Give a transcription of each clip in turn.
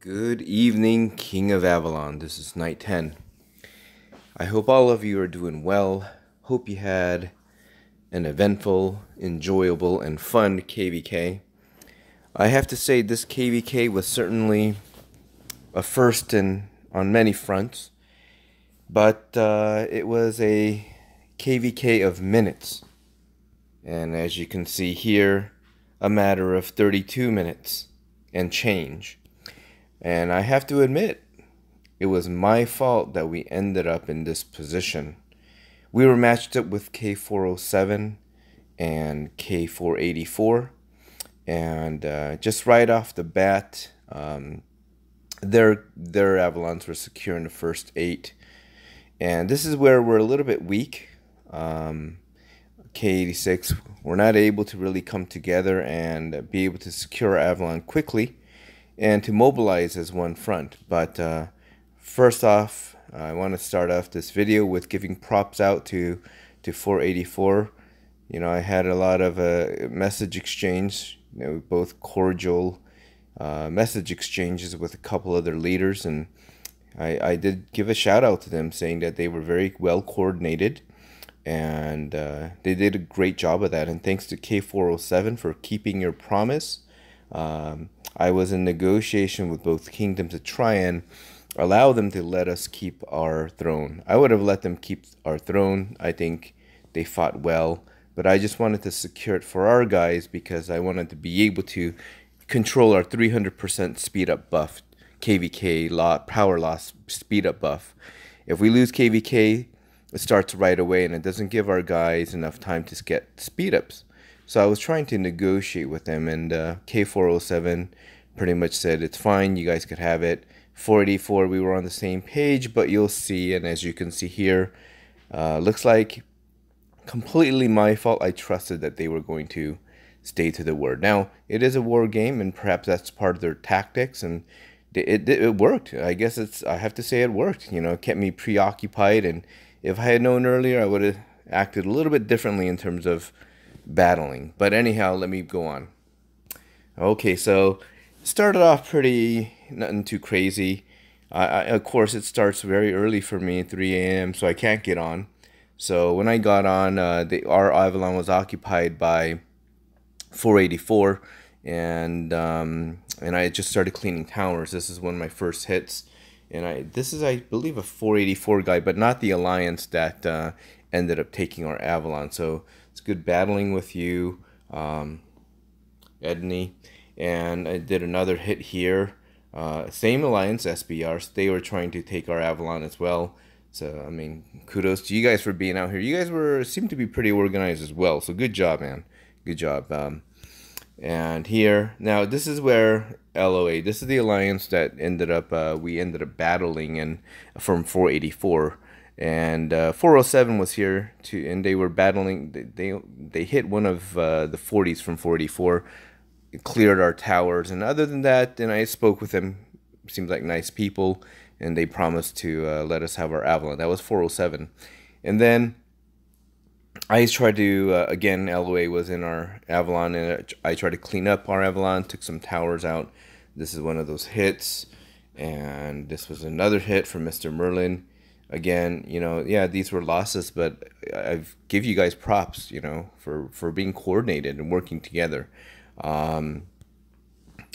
Good evening, King of Avalon. This is night 10. I hope all of you are doing well. Hope you had an eventful, enjoyable, and fun KVK. I have to say this KVK was certainly a first on many fronts, but it was a KVK of minutes. And as you can see here, a matter of 32 minutes and change. And I have to admit, it was my fault that we ended up in this position. We were matched up with K407 and K484, and just right off the bat, their Avalons were secure in the first 8. And this is where we're a little bit weak. K86, we're not able to really come together and be able to secure our Avalon quickly and to mobilize as one front. But first off, I want to start off this video with giving props out to 484. You know, I had a lot of message exchange, both cordial message exchanges with a couple other leaders, and I did give a shout out to them, saying that they were very well coordinated, and they did a great job of that. And thanks to K407 for keeping your promise. I was in negotiation with both kingdoms to try and allow them to let us keep our throne. I would have let them keep our throne. I think they fought well, but I just wanted to secure it for our guys because I wanted to be able to control our 300% speed up buff, KVK power loss speed up buff. If we lose KVK, it starts right away and it doesn't give our guys enough time to get speed ups. So I was trying to negotiate with them, and K407 pretty much said it's fine, you guys could have it. 484, we were on the same page, but you'll see, and as you can see here, looks like completely my fault. I trusted that they were going to stay to the word. Now, it is a war game, and perhaps that's part of their tactics, and it worked. I guess I have to say it worked. You know, it kept me preoccupied, and if I had known earlier, I would have acted a little bit differently in terms of battling. But anyhow, let me go on. Okay, so started off nothing too crazy. Of course, it starts very early for me, 3 a.m., so I can't get on. So when I got on, our Avalon was occupied by 484, and I just started cleaning towers. This is one of my first hits, and this is, I believe, a 484 guy, but not the alliance that ended up taking our Avalon. So it's good battling with you, Edney. And I did another hit here. Same alliance, SBRs. They were trying to take our Avalon as well. So, I mean, kudos to you guys for being out here. You guys seemed to be pretty organized as well. So good job, man. Good job. And here, now this is where LOA, this is the alliance that we ended up battling in from 484. And 407 was here too, and they were battling. They hit one of the 40s from 484, cleared our towers, and other than that, then I spoke with them. Seems like nice people, and they promised to let us have our Avalon. That was 407, and then I tried to again. LOA was in our Avalon, and I tried to clean up our Avalon. Took some towers out. This is one of those hits, and this was another hit from Mr. Merlin. Again, you know, yeah, these were losses, but I give you guys props, you know, for being coordinated and working together. And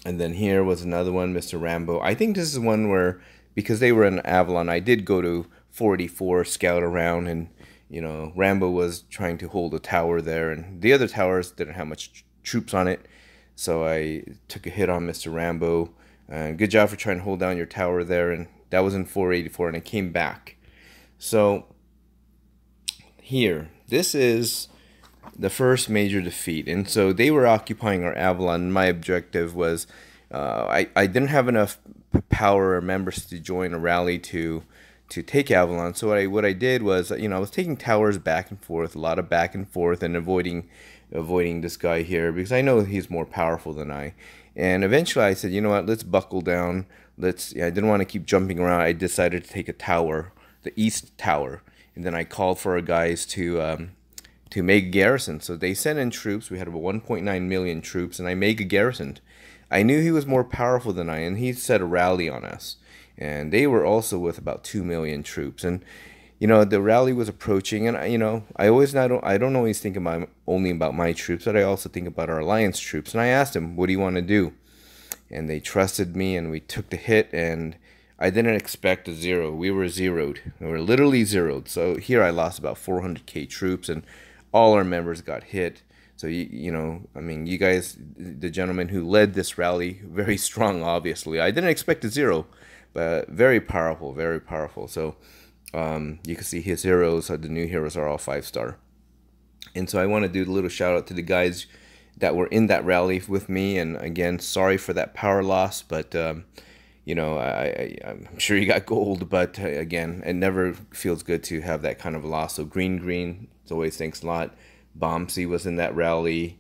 then here was another one, Mr. Rambo. I think this is one where, because they were in Avalon, I did go to 484, scout around, and, you know, Rambo was trying to hold a tower there, and the other towers didn't have much troops on it, so I took a hit on Mr. Rambo. Good job for trying to hold down your tower there, and that was in 484, and I came back. So here, this is the first major defeat, and so they were occupying our Avalon. My objective was I didn't have enough power or members to join a rally to take Avalon. So what I did was, you know, I was taking towers back and forth, a lot of back and forth, and avoiding this guy here because I know he's more powerful than I. And eventually I said, you know what, let's buckle down. I didn't want to keep jumping around. I decided to take a tower, the east tower, and then I called for our guys to make a garrison. So they sent in troops. We had about 1.9 million troops, and I made a garrison. I knew he was more powerful than I, and he set a rally on us. And they were also with about 2 million troops. And the rally was approaching, and I don't always think about only about my troops, but I also think about our alliance troops. And I asked him, "What do you want to do?" And they trusted me, and we took the hit. And I didn't expect a zero. We were zeroed. We were literally zeroed. So here I lost about 400k troops, and all our members got hit. So I mean, you guys, the gentleman who led this rally, very strong. Obviously, I didn't expect a zero, but very powerful, very powerful. So. You can see his heroes, the new heroes are all 5-star. And so I want to do a little shout out to the guys that were in that rally with me. And again, sorry for that power loss, but I'm sure you got gold. But again, it never feels good to have that kind of loss. So green, it's always thanks a lot. Bombsy was in that rally.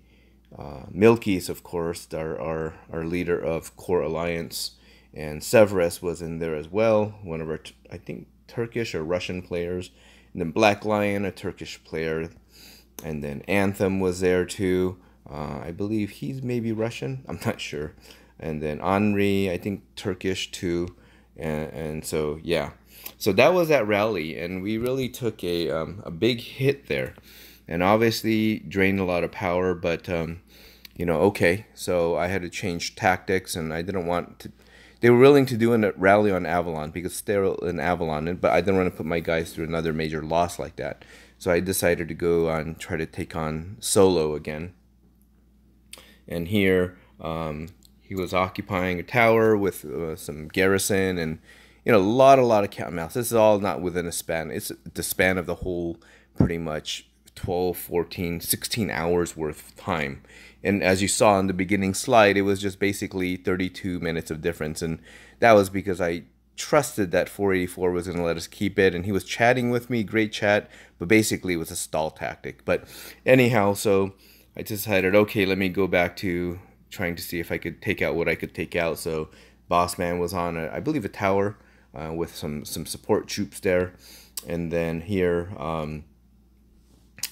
Milky's, of course, our leader of Core Alliance, and Severus was in there as well. One of our, I think, Turkish or Russian players, and then Black Lion, a Turkish player, and then Anthem was there too. I believe he's maybe Russian, I'm not sure. And then Henri, I think Turkish too. And so yeah, so that was that rally, and we really took a big hit there, and obviously drained a lot of power. But okay, so I had to change tactics, and I didn't want to. They were willing to do a rally on Avalon because they're in Avalon, but I didn't want to put my guys through another major loss like that. So I decided to go on, try to take on Solo again. And here, he was occupying a tower with some garrison, and a lot of cat and mouse. This is all not within a span. It's the span of the whole, pretty much 12, 14, 16 hours worth of time. And as you saw in the beginning slide, it was just basically 32 minutes of difference. And that was because I trusted that 484 was going to let us keep it. And he was chatting with me, great chat, but basically it was a stall tactic. But anyhow, so I decided, okay, let me go back to trying to see if I could take out what I could take out. So Bossman was on, I believe, a tower with some support troops there. And then here,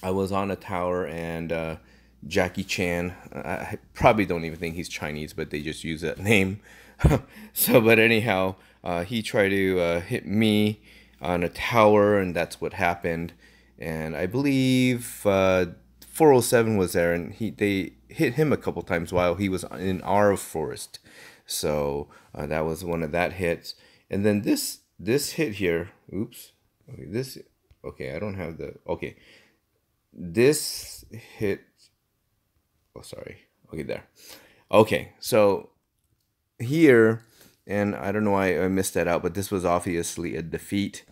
I was on a tower, and Jackie Chan, I probably don't even think he's Chinese, but they just use that name. So, but anyhow, he tried to hit me on a tower, and that's what happened. And I believe 407 was there, and they hit him a couple times while he was in our forest. So that was one of that hits. And then this hit here, oops, okay, I don't have the, okay. This hit, oh sorry, okay, there. Okay, so here, and I don't know why I missed that out, but this was obviously a defeat.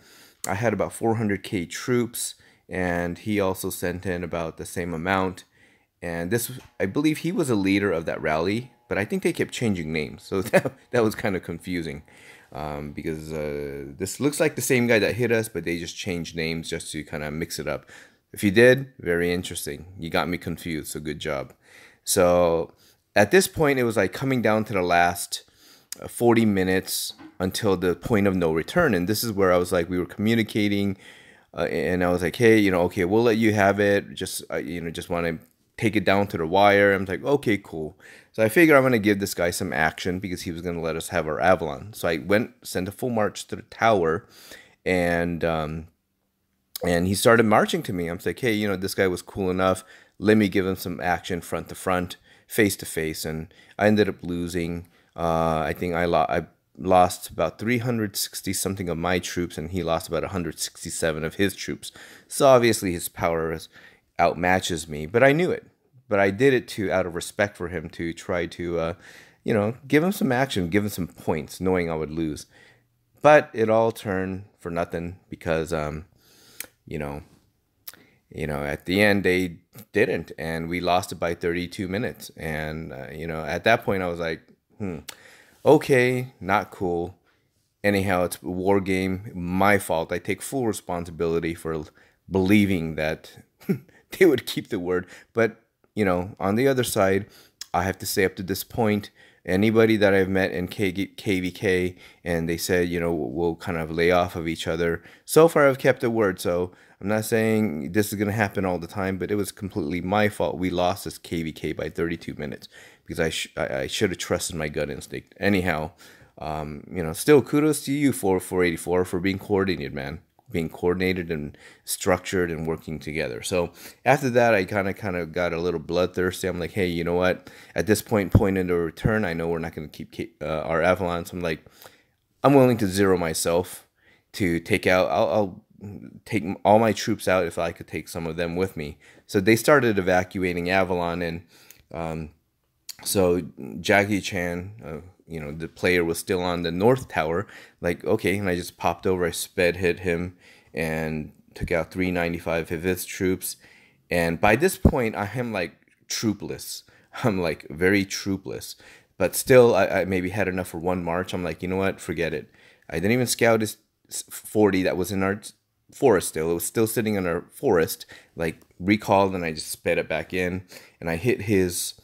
I had about 400k troops, and he also sent in about the same amount. And this, I believe he was a leader of that rally, but I think they kept changing names, so that was kind of confusing. Because this looks like the same guy that hit us, but they just changed names just to kind of mix it up. If you did, very interesting. You got me confused, so good job. So at this point, it was like coming down to the last 40 minutes until the point of no return. And this is where I was like, we were communicating, and I was like, hey, okay, we'll let you have it. Just, just want to take it down to the wire. I'm like, okay, cool. So I figure I'm going to give this guy some action because he was going to let us have our Avalon. So I sent a full march to the tower, and he started marching to me. I'm like, hey, this guy was cool enough. Let me give him some action front to front, face to face. And I ended up losing. I think I lost about 360 something of my troops, and he lost about 167 of his troops. So obviously his power outmatches me, but I knew it. But I did it out of respect for him, to try to, give him some action, give him some points, knowing I would lose. But it all turned for nothing because, at the end they didn't, and we lost it by 32 minutes. And, at that point I was like, okay, not cool. Anyhow, it's a war game, my fault. I take full responsibility for believing that they would keep the word. But, on the other side, I have to say, up to this point, anybody that I've met in KVK, and they said, we'll kind of lay off of each other. So far, I've kept the word. So I'm not saying this is going to happen all the time, but it was completely my fault. We lost this KVK by 32 minutes because I should have trusted my gut instinct. Anyhow, still kudos to you for 484 for being coordinated, man. Being coordinated and structured and working together. So after that, I kind of got a little bloodthirsty. I'm like, hey, you know what? At this point in the return, I know we're not going to keep our Avalon. So I'm like, I'm willing to zero myself to take out. I'll take all my troops out if I could take some of them with me. So they started evacuating Avalon, and so Jackie Chan, the player, was still on the North Tower. Like, okay, and I just popped over, I sped hit him, and took out 395 of his troops. And by this point, I am like troopless. I'm like very troopless. But still, I maybe had enough for one march. I'm like, you know what? Forget it. I didn't even scout his 40 that was in our forest still. It was still sitting in our forest, like recalled, and I just sped it back in, and I hit his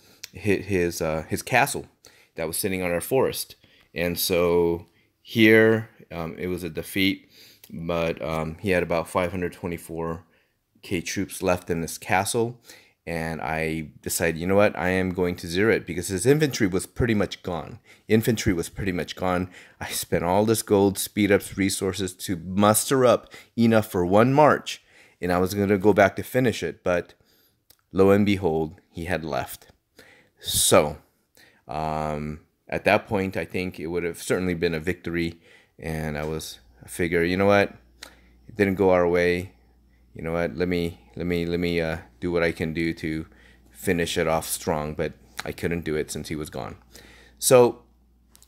castle that was sitting on our forest. And so here, it was a defeat, but he had about 524k troops left in this castle, and I decided, you know what, I am going to zero it because his infantry was pretty much gone. I spent all this gold, speed ups, resources to muster up enough for one march, and I was going to go back to finish it, but lo and behold, he had left. So at that point, I think it would have certainly been a victory, and I figure, you know what, it didn't go our way. You know what, let me do what I can do to finish it off strong, but I couldn't do it since he was gone. So,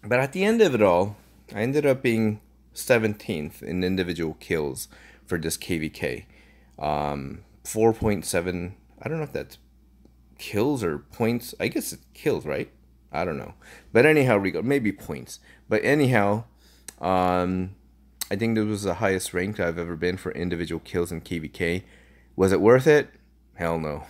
but at the end of it all, I ended up being 17th in individual kills for this KVK. 4.7, I don't know if that's kills or points. I guess it's kills, right? I don't know. But anyhow, maybe points. But anyhow, I think this was the highest ranked I've ever been for individual kills in KVK. Was it worth it? Hell no.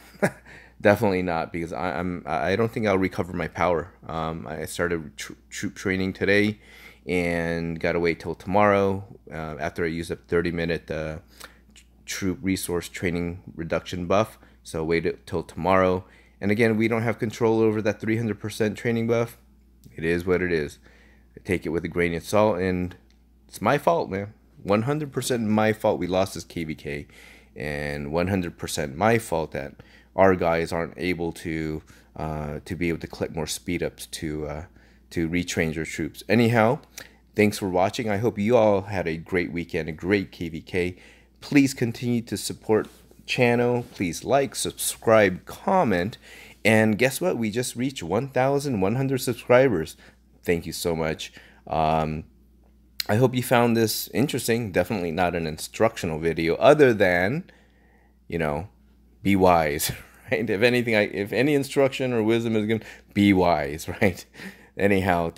Definitely not, because I don't think I'll recover my power. I started troop training today and gotta wait till tomorrow after I use a 30-minute troop resource training reduction buff. So wait till tomorrow. And again, we don't have control over that 300% training buff. It is what it is. I take it with a grain of salt, and it's my fault, man. 100% my fault we lost this KVK, and 100% my fault that our guys aren't able to be able to collect more speed ups to retrain your troops. Anyhow, thanks for watching. I hope you all had a great weekend, a great KVK. Please continue to support channel. Please like, subscribe, comment, and guess what? We just reached 1,100 subscribers. Thank you so much. I hope you found this interesting. Definitely not an instructional video, other than, be wise, right? If anything, if any instruction or wisdom is given, be wise, right? Anyhow,